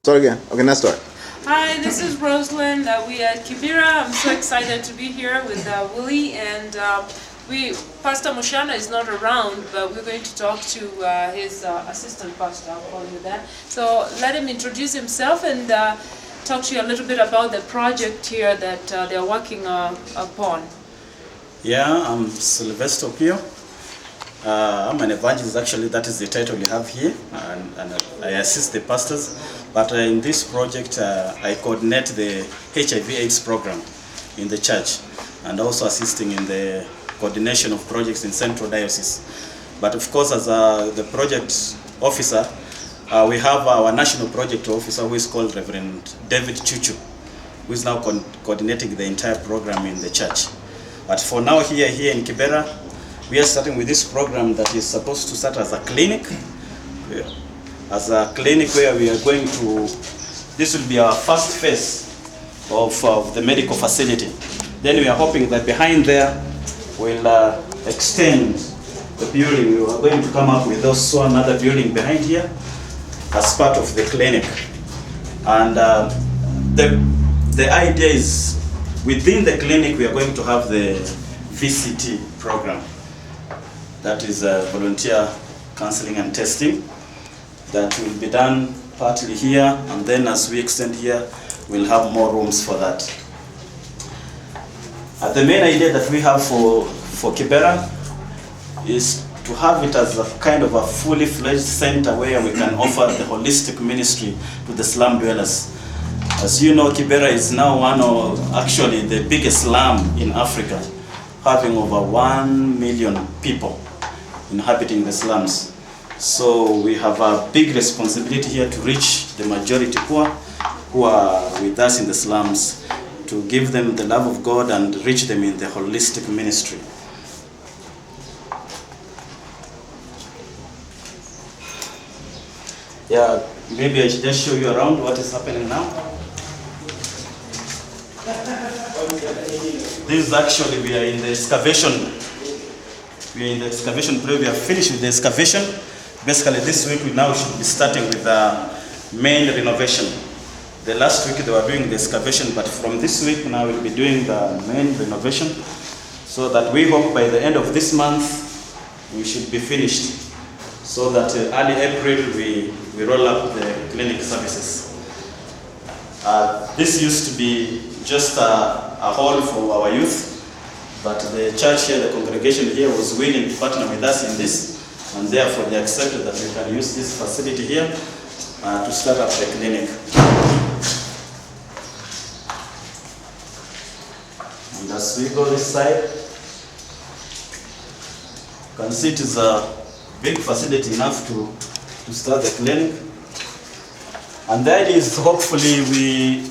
Start again. Okay, now start. Hi, this is Rosalind. We are at Kibera. I'm so excited to be here with Willie, and Pastor Mushana is not around, but we're going to talk to his assistant pastor. I'll call you that. So let him introduce himself and talk to you a little bit about the project here that they're working upon. Yeah, I'm Sylvester Pio. I'm an evangelist, actually. That is the title you have here, and I assist the pastors. But in this project, I coordinate the HIV/AIDS program in the church, and also assisting in the coordination of projects in Central Diocese. But of course, as the project officer, we have our national project officer, who is called Reverend David Chuchu, who is now coordinating the entire program in the church. But for now, here in Kibera, we are starting with this program that is supposed to start as a clinic. As a clinic where we are going to, this will be our first phase of the medical facility. Then we are hoping that behind there we'll extend the building. We are going to come up with also another building behind here as part of the clinic. And the idea is within the clinic we are going to have the VCT program. That is volunteer counseling and testing. That will be done partly here, and then as we extend here, we'll have more rooms for that. The main idea that we have for Kibera is to have it as a kind of a fully fledged center where we can offer the holistic ministry to the slum dwellers. As you know, Kibera is now one of actually the biggest slum in Africa, having over 1 million people inhabiting the slums. So we have a big responsibility here to reach the majority poor who are with us in the slums, to give them the love of God and reach them in the holistic ministry. Yeah, maybe I should just show you around what is happening now. This is actually, we are in the excavation. We are in the excavation period. We are finished with the excavation. Basically, this week we now should be starting with the main renovation. The last week they were doing the excavation, but from this week now we'll be doing the main renovation, so that we hope by the end of this month we should be finished, so that early April we roll up the clinic services. This used to be just a hall for our youth, but the church here, the congregation here, was willing to partner with us in this. And therefore they accepted that we can use this facility here to start up the clinic. And as we go this side, you can see it is a big facility enough to start the clinic. And the idea is hopefully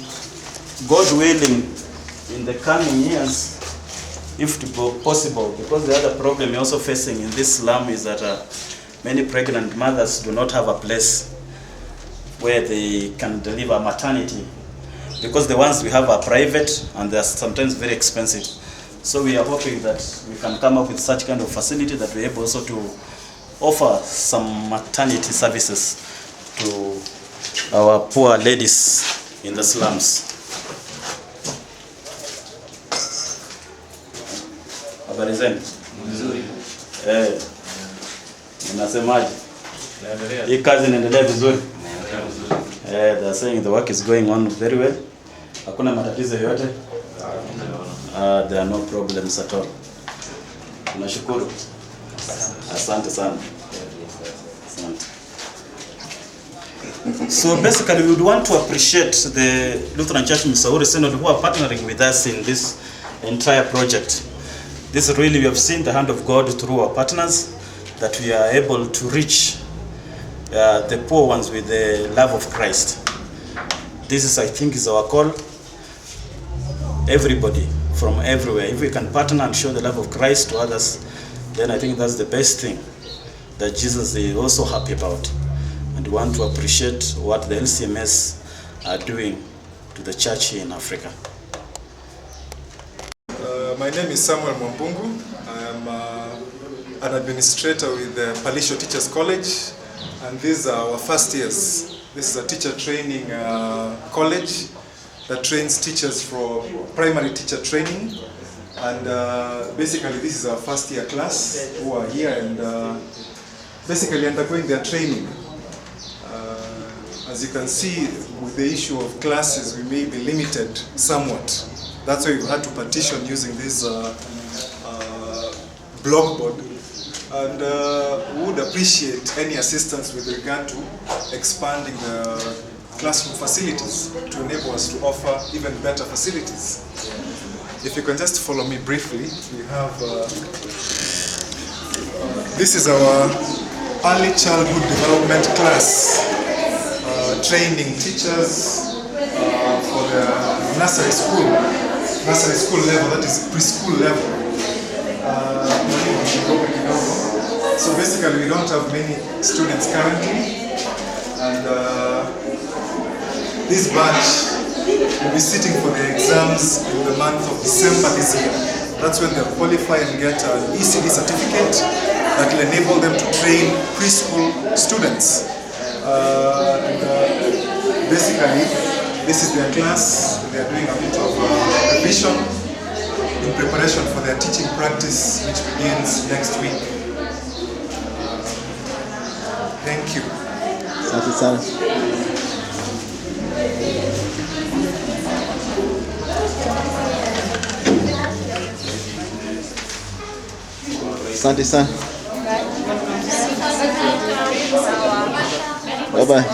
God willing, in the coming years, if possible, because the other problem we're also facing in this slum is that many pregnant mothers do not have a place where they can deliver maternity, because the ones we have are private and they're sometimes very expensive. So we are hoping that we can come up with such kind of facility that we're able also to offer some maternity services to our poor ladies in the slums. Habari zenu? Nzuri. Unasemaje? Hii kazi inaendelea vizuri? They are saying the work is going on very well. Hakuna matatizo yote? There are no problems at all. Tunashukuru. Asante sana. Asante. So basically we would want to appreciate the Lutheran Church Missouri Synod who are partnering with us in this entire project. This really, we have seen the hand of God through our partners, that we are able to reach the poor ones with the love of Christ. This is, I think, is our call. Everybody from everywhere, if we can partner and show the love of Christ to others, then I think that's the best thing that Jesus is also happy about. And we want to appreciate what the LCMS are doing to the church here in Africa. My name is Samuel Mwambungu. I am an administrator with the Palisho Teachers College, and these are our first years This is a teacher training college that trains teachers for primary teacher training. And basically this is our first year class who are here and basically undergoing their training. As you can see, with the issue of classes, we may be limited somewhat. That's why we've had to partition using this blockboard. And we would appreciate any assistance with regard to expanding the classroom facilities to enable us to offer even better facilities. If you can just follow me briefly, we have, this is our early childhood development class, training teachers for the nursery school level, that is preschool level. So basically we don't have many students currently, and this batch will be sitting for the exams in the month of December this year. That's when they'll qualify and get an ECD certificate that will enable them to train preschool students. Basically, this is their class. They are doing a bit of revision in preparation for their teaching practice, which begins next week. Thank you. Asante sana. Asante sana. Bye bye.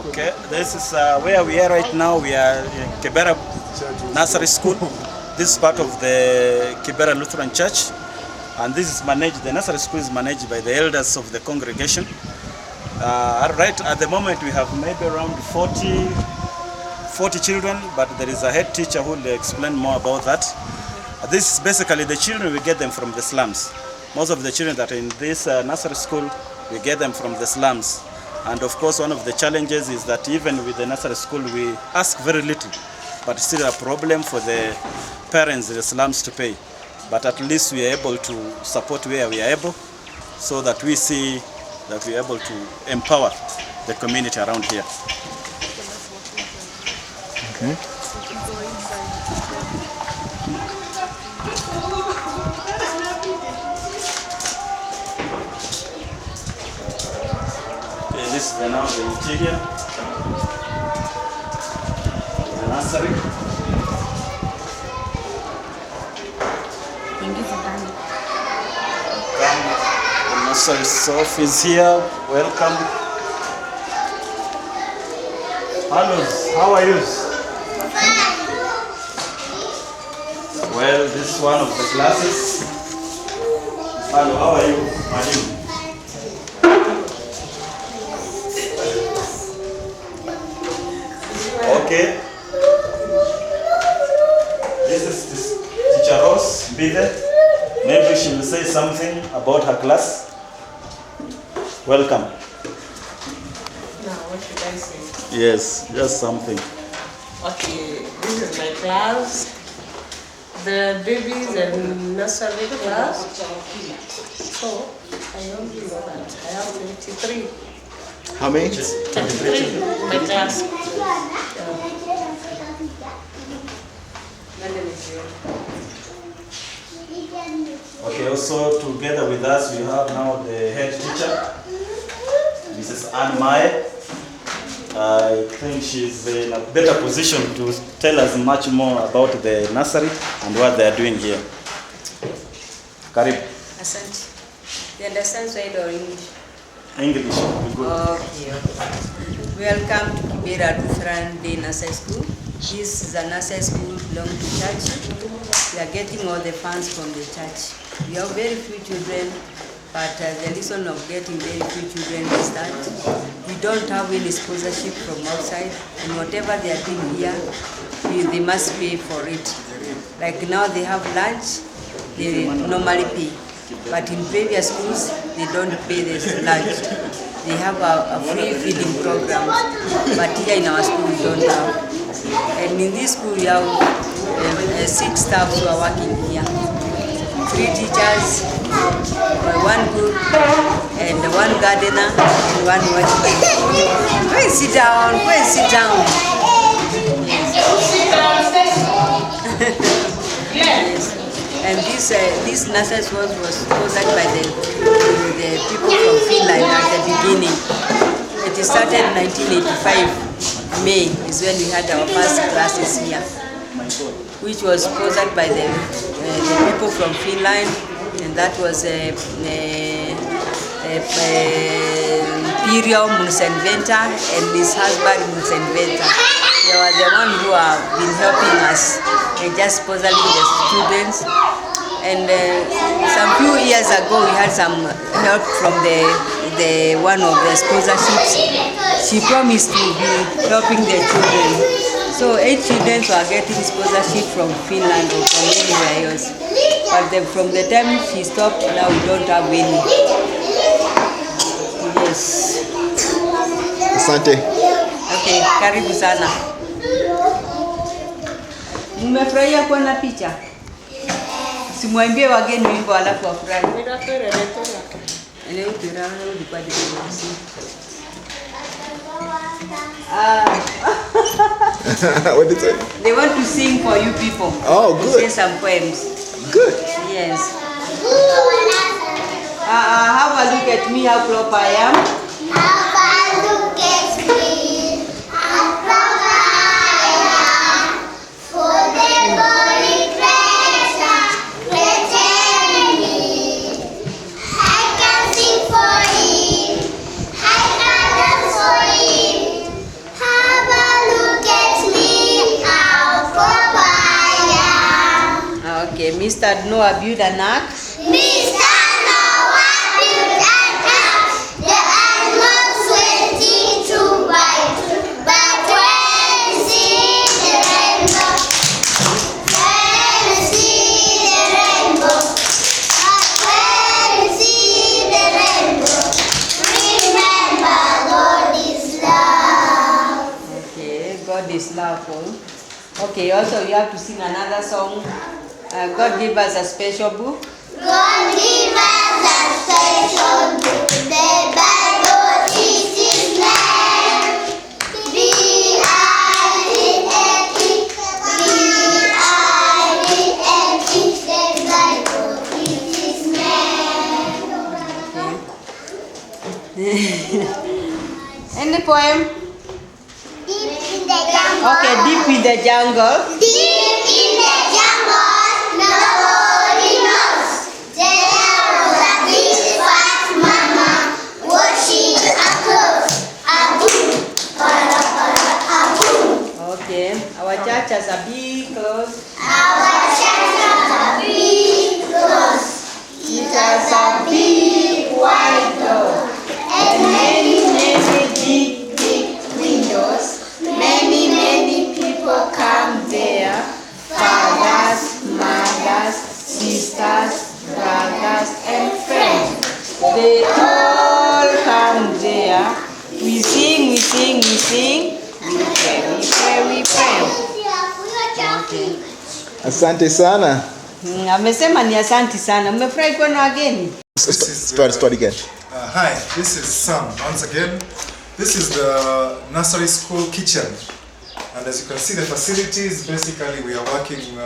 Okay, this is where we are right now. We are in Kibera Nursery School. This is part of the Kibera Lutheran Church, and this is managed. The nursery school is managed by the elders of the congregation. Right at the moment, we have maybe around 40 children, but there is a head teacher who will explain more about that. This is basically the children, we get them from the slums. Most of the children that are in this nursery school, we get them from the slums. And of course, one of the challenges is that even with the nursery school, we ask very little, but still a problem for the parents in the slums to pay. But at least we are able to support where we are able, so that we see that we are able to empower the community around here. Okay. This is now the interior, the nursery. The nursery office here. Welcome. Hello, how are you? Well, this is one of the classes. Hello, how are you? Madam? Okay. This is teacher Rose Bide. Maybe she will say something about her class. Welcome. Now, what should I say? Yes, just something. Okay, this is my class. The babies and nursery class. So, I only know that I have 23. How many? 23 in my class. Okay, also together with us we have now the head teacher, Mrs. Anne Mae. I think she's in a better position to tell us much more about the nursery and what they are doing here. Karib. Asante. You understand Swahili or English? English will be good. Okay. Welcome to Kibera Lutheran Day Nursery School. This is a nursery school belonging to church. We are getting all the funds from the church. We have very few children, but the reason of getting very few children is that we don't have any sponsorship from outside, and whatever they are doing here, they must pay for it. Like now they have lunch, they normally pay. But in previous schools, they don't pay this lunch. They have a free feeding program, but here in our school we don't have. And in this school we have 6 staff who are working here. 3 teachers, 1 cook, and 1 gardener, and 1 watchman. Go and sit down, go and sit down. Yes. And this nursery was sponsored by the people from Finland at the beginning. It started in 1985. May is when we had our first classes here, which was sponsored by the people from Finland, and that was Imperial Munsenventa and Miss Husband Munsenventa. They were the ones who have been helping us and just sponsoring the students. And some few years ago, we had some help from the one of the sponsorships. She promised to be helping the children. So 8 children were getting sponsorship from Finland or from anywhere else. But from the time she stopped, now we don't have any. Yes. Asante. Okay, karibu sana. Mmefurahia kuona picha? Simwambie wageni wimbo alafu wafurahi. Leo kirana ulikuwa dikasi. What did they say? They want to sing for you people. Oh, good. Say some poems. Good. Yes. Have a look at me, how proper I am. Have a look at me, how proper I am. For the body treasure, pretend me. I can sing for him, I can dance for him. Have a look at me, how proper I am. Okay, Mr. Noah build an ark. Mr. Noah built an ark. The animals went into white, but when you see the rainbow, when you see the rainbow, when you see the rainbow, remember God is love. Okay, God is loveful. Okay, also you have to sing another song. God give us a special book. God give us a special book. The Bible is His name. B-I-B-L-E. B-I-B-L-E. The Bible is His name. Any poem? Deep in the jungle. Okay, deep in the jungle. Deep in the jungle, nobody knows. There was a big fat mama washing her clothes. A boom, para, a boom. Okay, our church has a big clothes. Our church has a big clothes. It has a big white door and many, many big windows. Many, many people come there. Fathers, mothers, sisters, brothers, and friends. They all come there. We sing, we sing, we sing. We pray, we pray, we pray. Okay. Asante sana. Amesema ni asante sana. Mmefurahi kuona wageni? Start again. Hi, this is Sam once again. This is the nursery school kitchen, and as you can see the facilities, basically we are working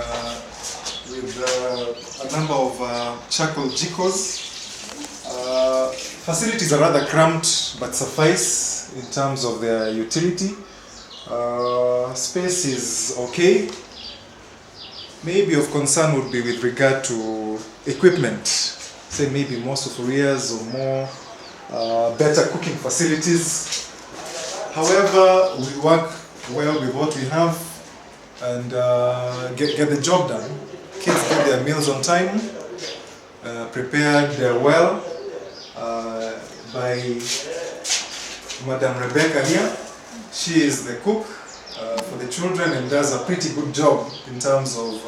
with a number of charcoal jikos. Facilities are rather cramped but suffice in terms of their utility. Space is okay. Maybe of concern would be with regard to equipment, say maybe more sufurias or more better cooking facilities. However, we work well with what we have and get the job done. Kids get their meals on time, prepared well by Madam Rebecca here. She is the cook for the children and does a pretty good job in terms of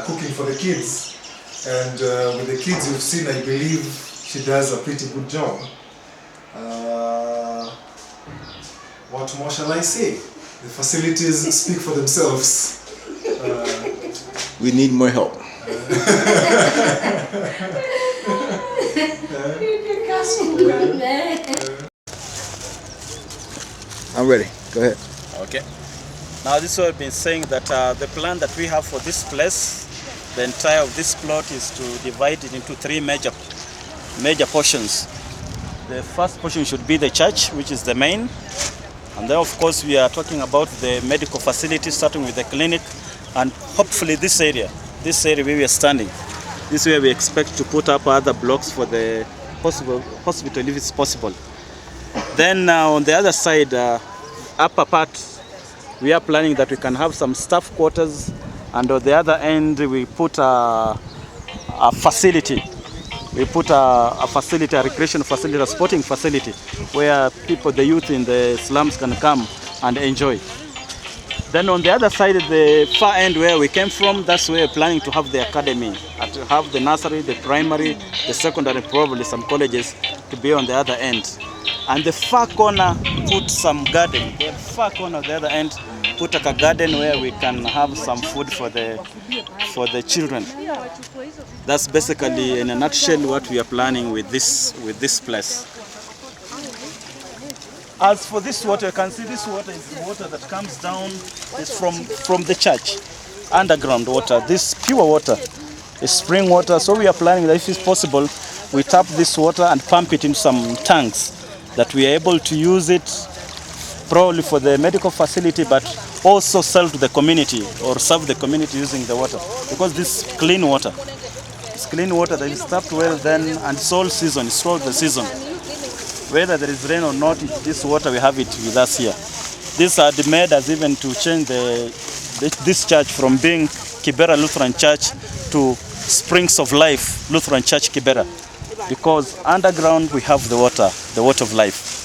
cooking for the kids. And with the kids you've seen, I believe she does a pretty good job. What more shall I say? The facilities speak for themselves. We need more help. I'm ready. Go ahead. Okay. Now this is what I've been saying, that the plan that we have for this place, the entire of this plot, is to divide it into three major portions. The first portion should be the church, which is the main. And then of course we are talking about the medical facilities, starting with the clinic, and hopefully this area where we are standing, this is where we expect to put up other blocks for the hospital if it's possible. Then on the other side, upper part, we are planning that we can have some staff quarters, and on the other end we put a facility. We put a facility, a recreation facility, a sporting facility, where people, the youth in the slums, can come and enjoy. Then on the other side, the far end where we came from, that's where we're planning to have the academy, to have the nursery, the primary, the secondary, probably some colleges to be on the other end. And the far corner, put some garden. The far corner of the other end, put a garden where we can have some food for the children. That's basically, in a nutshell, what we are planning with this place. As for this water, you can see this water is water that comes down, is from the church, underground water. This pure water is spring water. So we are planning that if it's possible, we tap this water and pump it in some tanks, that we are able to use it probably for the medical facility, but also sell to the community or serve the community using the water, because this is clean water. It's clean water that is tapped well then, and it's all season, it's all the season. Whether there is rain or not, this water, we have it with us here. This had made us even to change this church from being Kibera Lutheran Church to Springs of Life Lutheran Church Kibera, because underground we have the water of life.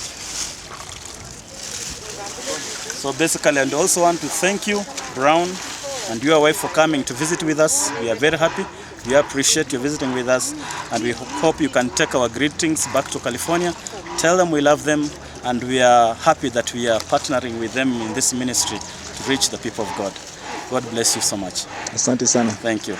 So basically, I also want to thank you, Brown, and your wife for coming to visit with us. We are very happy. We appreciate you visiting with us, and we hope you can take our greetings back to California. Tell them we love them, and we are happy that we are partnering with them in this ministry to reach the people of God. God bless you so much. Asante sana. Thank you.